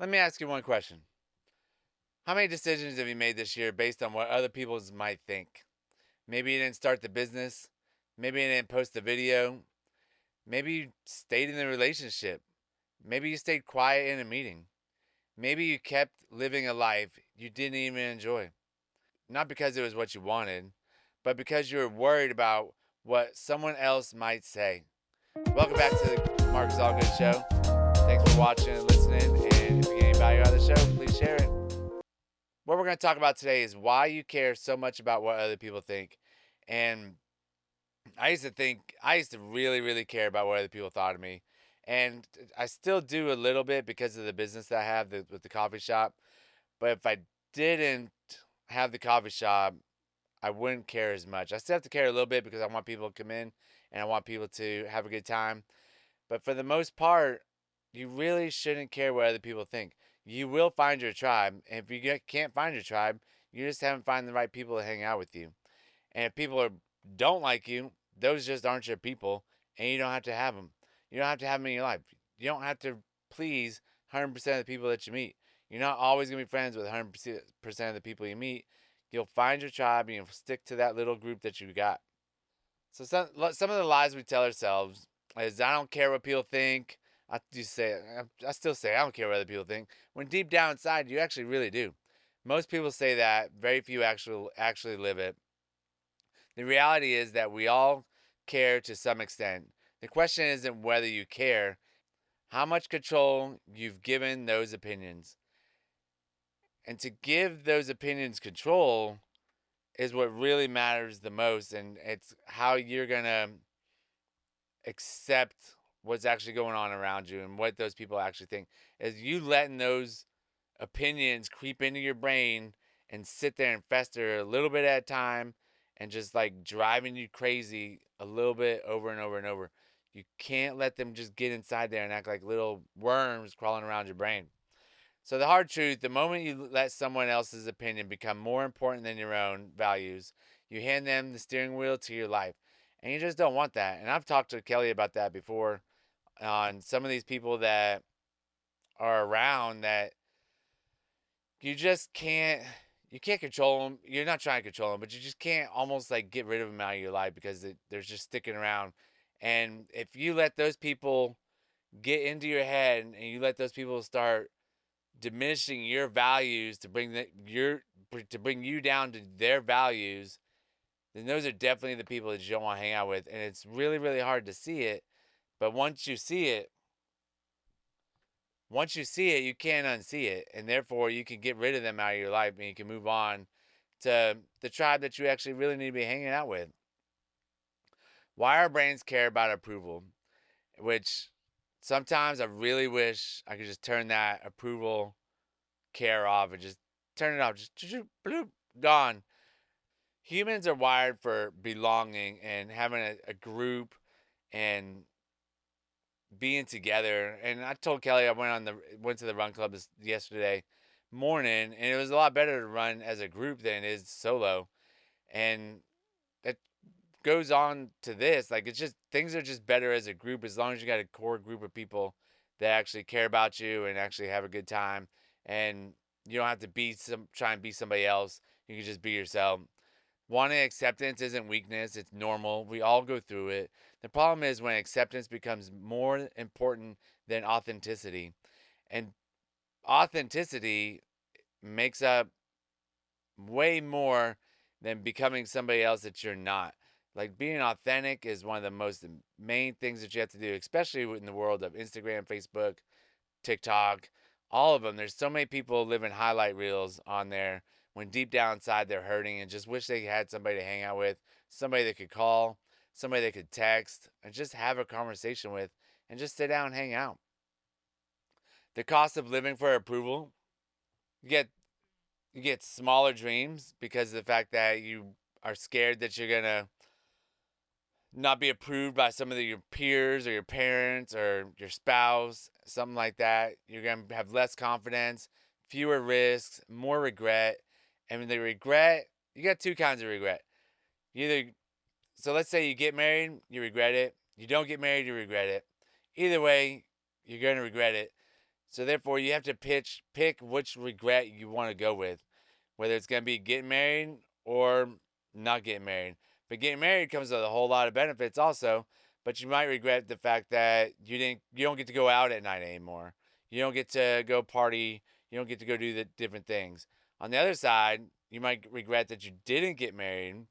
Let me ask you one question. How many decisions have you made this year based on what other people might think? Maybe you didn't start the business. Maybe you didn't post the video. Maybe you stayed in the relationship. Maybe you stayed quiet in a meeting. Maybe you kept living a life you didn't even enjoy. Not because it was what you wanted, but because you were worried about what someone else might say. Welcome back to the Marcus Allgood Show. Thanks for watching and listening. And if you get any value out of the show, please share it. What we're going to talk about today is why you care so much about what other people think. And I used to really, really care about what other people thought of me. And I still do a little bit because of the business that I have with the coffee shop. But if I didn't have the coffee shop, I wouldn't care as much. I still have to care a little bit because I want people to come in and I want people to have a good time. But for the most part, you really shouldn't care what other people think. You will find your tribe. And if you can't find your tribe, you just haven't found the right people to hang out with you. And if don't like you, those just aren't your people. And you don't have to have them. You don't have to have them in your life. You don't have to please 100% of the people that you meet. You're not always going to be friends with 100% of the people you meet. You'll find your tribe and you'll stick to that little group that you got. So some of the lies we tell ourselves is I don't care what people think. I still say I don't care what other people think. When deep down inside you actually really do. Most people say that. Very few actually live it. The reality is that we all care to some extent. The question isn't whether you care, how much control you've given those opinions. And to give those opinions control is what really matters the most. And it's how you're going to accept what's actually going on around you and what those people actually think. Is you letting those opinions creep into your brain and sit there and fester a little bit at a time and just like driving you crazy a little bit over and over and over. You can't let them just get inside there and act like little worms crawling around your brain. So, the hard truth, the moment you let someone else's opinion become more important than your own values, you hand them the steering wheel to your life. And you just don't want that. And I've talked to Kelly about that before on some of these people that are around that you just can't control them. You're not trying to control them, but you just can't almost like get rid of them out of your life because they're just sticking around. And if you let those people get into your head and you let those people start diminishing your values to bring you down to their values, then those are definitely the people that you don't want to hang out with. And it's really, really hard to see it. But once you see it, you can't unsee it. And therefore, you can get rid of them out of your life and you can move on to the tribe that you actually really need to be hanging out with. Why our brains care about approval, which sometimes I really wish I could just turn that approval care off and just turn it off. Just bloop, gone. Humans are wired for belonging and having a group and being together. And I told Kelly I went to the run club yesterday morning, and it was a lot better to run as a group than it is solo. And it goes on to this, like it's just things are just better as a group as long as you got a core group of people that actually care about you and actually have a good time. And you don't have to try and be somebody else. You can just be yourself. Wanting acceptance isn't weakness, it's normal. We all go through it. The problem is when acceptance becomes more important than authenticity. And authenticity makes up way more than becoming somebody else that you're not. Like being authentic is one of the most main things that you have to do, especially in the world of Instagram, Facebook, TikTok, all of them. There's so many people living highlight reels on there when deep down inside they're hurting and just wish they had somebody to hang out with, somebody they could call, somebody they could text, and just have a conversation with and just sit down and hang out. The cost of living for approval, you get you get smaller dreams because of the fact that you are scared that you're gonna not be approved by some of your peers or your parents or your spouse, something like that. You're going to have less confidence, fewer risks, more regret. And the regret, you got two kinds of regret. Either, so let's say you get married, you regret it. You don't get married, you regret it. Either way, you're going to regret it. So therefore, you have to pick which regret you want to go with, whether it's going to be getting married or not getting married. But getting married comes with a whole lot of benefits also, but you might regret the fact that you don't get to go out at night anymore. You don't get to go party, you don't get to go do the different things. On the other side, you might regret that you didn't get married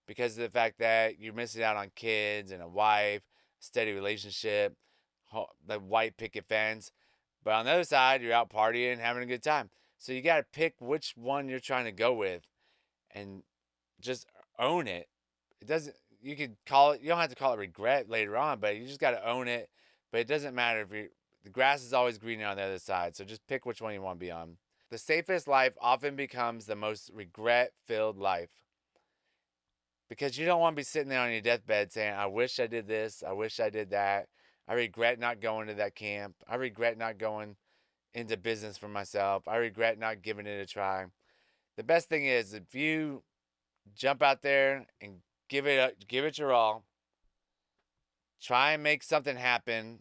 because of the fact that you're missing out on kids and a wife, steady relationship, the white picket fence. But on the other side, you're out partying and having a good time. So you got to pick which one you're trying to go with and just own it. It doesn't, you could call it, you don't have to call it regret later on, but you just got to own it. But it doesn't matter if the grass is always greener on the other side. So just pick which one you want to be on. The safest life often becomes the most regret filled life because you don't want to be sitting there on your deathbed saying, I wish I did this. I wish I did that. I regret not going to that camp. I regret not going into business for myself. I regret not giving it a try. The best thing is if you jump out there and give it your all, try and make something happen.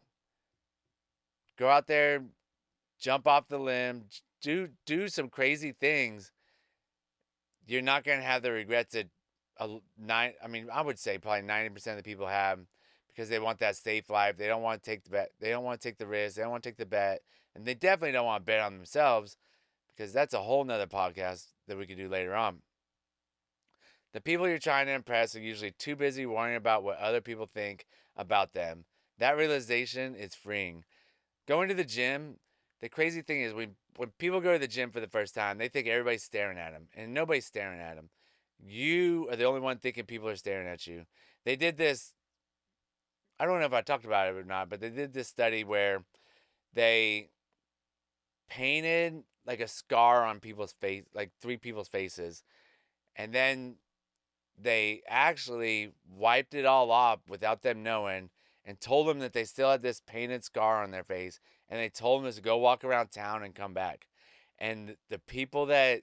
Go out there, jump off the limb, do some crazy things. You're not going to have the regrets that I would say probably 90% of the people have because they want that safe life. They don't want to take the bet. They don't want to take the risk. They don't want to take the bet. And they definitely don't want to bet on themselves because that's a whole nother podcast that we could do later on. The people you're trying to impress are usually too busy worrying about what other people think about them. That realization is freeing. Going to the gym, the crazy thing is when people go to the gym for the first time, they think everybody's staring at them, and nobody's staring at them. You are the only one thinking people are staring at you. They did this, I don't know if I talked about it or not, but they did this study where they painted like a scar on people's face, like 3 people's faces, and then they actually wiped it all off without them knowing and told them that they still had this painted scar on their face, and they told them to go walk around town and come back. And the people that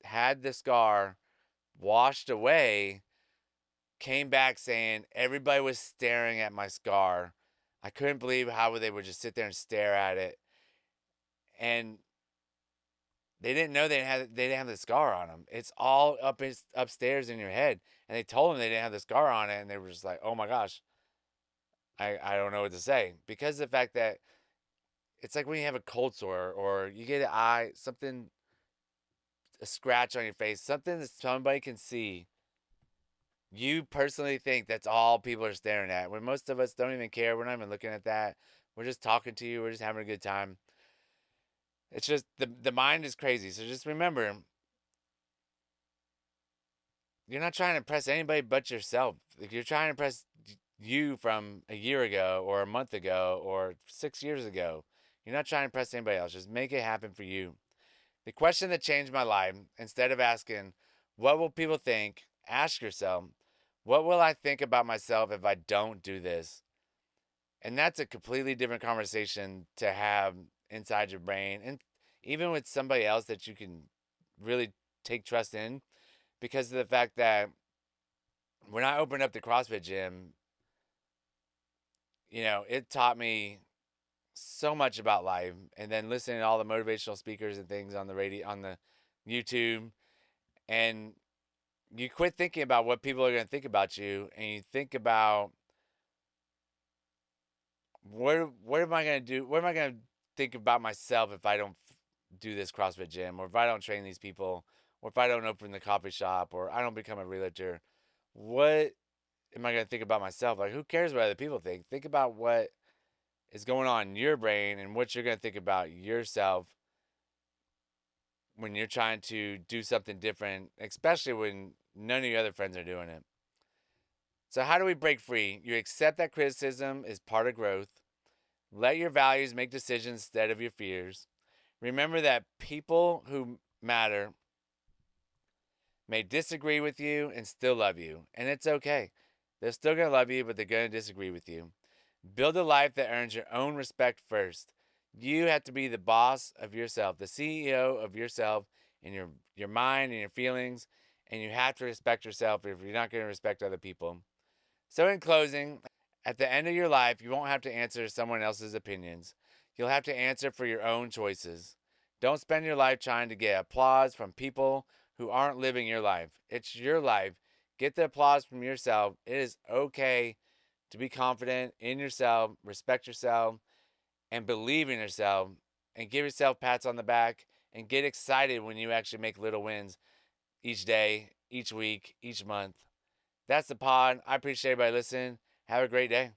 had the scar washed away came back saying everybody was staring at my scar. I couldn't believe how they would just sit there and stare at it. And they didn't know they didn't have the scar on them. It's all upstairs in your head. And they told them they didn't have the scar on it, and they were just like, "Oh my gosh, I don't know what to say," because of the fact that it's like when you have a cold sore or you get a scratch on your face, something that somebody can see. You personally think that's all people are staring at. When most of us don't even care. We're not even looking at that. We're just talking to you. We're just having a good time. It's just the mind is crazy. So just remember, you're not trying to impress anybody but yourself. If you're trying to impress you from a year ago or a month ago or 6 years ago, you're not trying to impress anybody else. Just make it happen for you. The question that changed my life, instead of asking, what will people think? Ask yourself, what will I think about myself if I don't do this? And that's a completely different conversation to have inside your brain and even with somebody else that you can really take trust in because of the fact that when I opened up the CrossFit gym, it taught me so much about life. And then listening to all the motivational speakers and things on the radio, on the YouTube, and you quit thinking about what people are going to think about you, and you think about what am I going to do? What am I going to think about myself if I don't do this CrossFit gym, or if I don't train these people, or if I don't open the coffee shop, or I don't become a realtor? What am I going to think about myself? Like, who cares what other people think? Think about what is going on in your brain and what you're going to think about yourself when you're trying to do something different, especially when none of your other friends are doing it. So how do we break free? You accept that criticism is part of growth. Let your values make decisions instead of your fears. Remember that people who matter may disagree with you and still love you. And it's okay. They're still going to love you, but they're going to disagree with you. Build a life that earns your own respect first. You have to be the boss of yourself, the CEO of yourself and your mind and your feelings. And you have to respect yourself if you're not going to respect other people. So in closing, at the end of your life, you won't have to answer someone else's opinions. You'll have to answer for your own choices. Don't spend your life trying to get applause from people who aren't living your life. It's your life. Get the applause from yourself. It is okay to be confident in yourself, respect yourself, and believe in yourself, and give yourself pats on the back, and get excited when you actually make little wins each day, each week, each month. That's the pod. I appreciate everybody listening. Have a great day.